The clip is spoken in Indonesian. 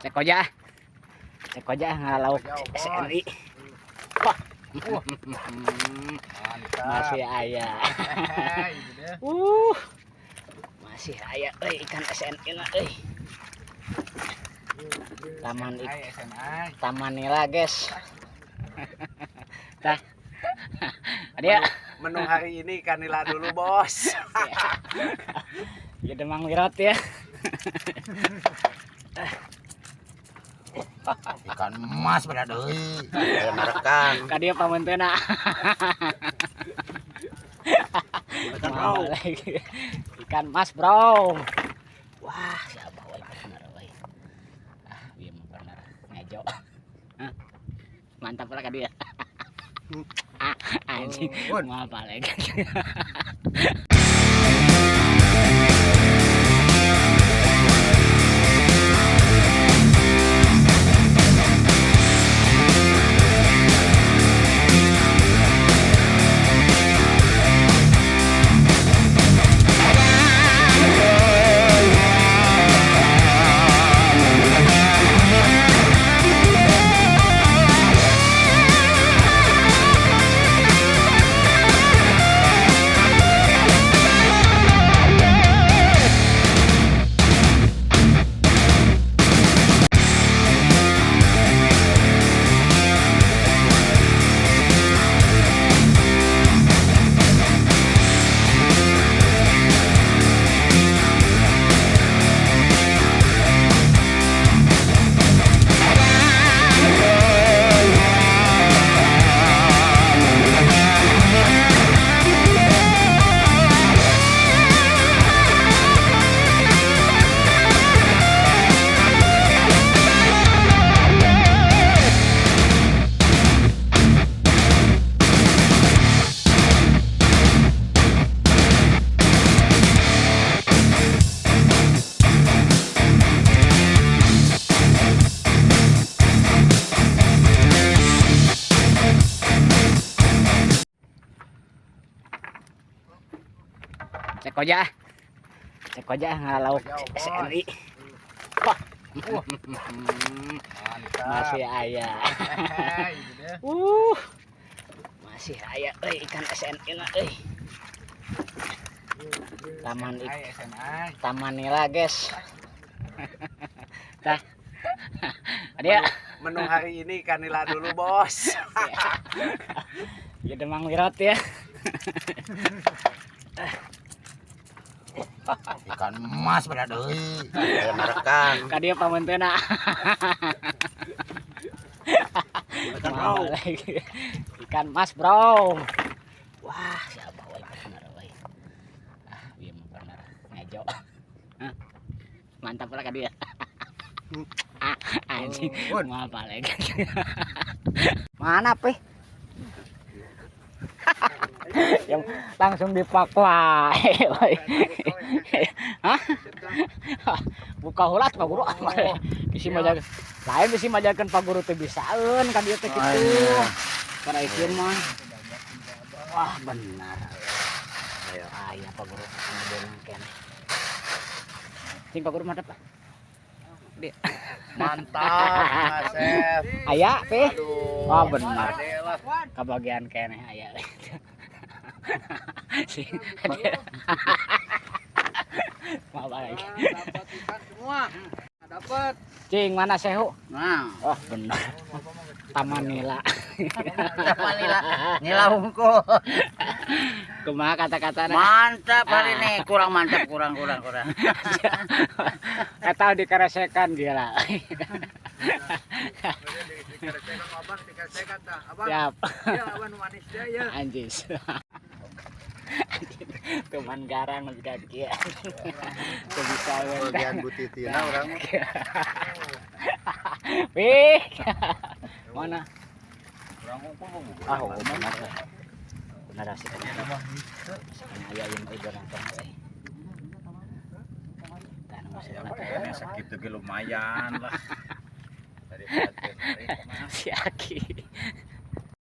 Cek aja ngalau SNI. Wah. Masih ayah. Masih ayah ikan SNI na Taman nila guys. Tah. Dia menu hari ini ikan nila dulu bos. Ya demang wirot ya. Ikan emas pada deui. Aya merekan. Ka dieu pamenteuna. Ikan emas, bro. Wah, siapa ulah bener euy. Ieu mah bener ngejo. Mantap lah ka dieu. Anjing, mau apa lagi? Cek aja ngalau SNI. Wah. Masih ayah. Masih ayah ikan SNI na Taman nila guys. Tah. Dia Menu hari ini ikan nila dulu bos. Ya demang wirot ya. Ikan emas pada deui. Aya merekan. Ka dieu pamenteuna. Ikan emas, bro. Wah, siapa ulah bener euy. Ieu mah bener ngejo. Mantap lah ka dieu. Anjing, mau apa lagi? Mana pe? Yang langsung dipakai. Hah? Buka hulat Pak Guru. Bisi majakeun. Lain bisi majakeun Pak Guru teh bisaeun kan dieu teh kitu. Kana ieu mah. Wah, benar. Ayo, aya Pak Guru kemudian keneh. Sing Pak Guru madep, Pak. Mantap, Chef. Aya pe. Aduh. Oh, benar. Kabagian keneh aya. Sing mau lagi. Dapat ikan semua. Dapat. Cing mana sehu? Nah, Wah, benar. Taman nila. Taman nila unggul. Kumaha kata-katana? Mantap hari ini, kurang mantap, kurang. Eta dikeresekan dia lah. Siap. Anjis. Teman garang lebih kaki. Bisa bagian butitina orang. Wih. Mana? Ah, benar. Benar hasilnya. Sekarang aya yang ibu nonton. Sakit juga lumayan lah. Si Aki.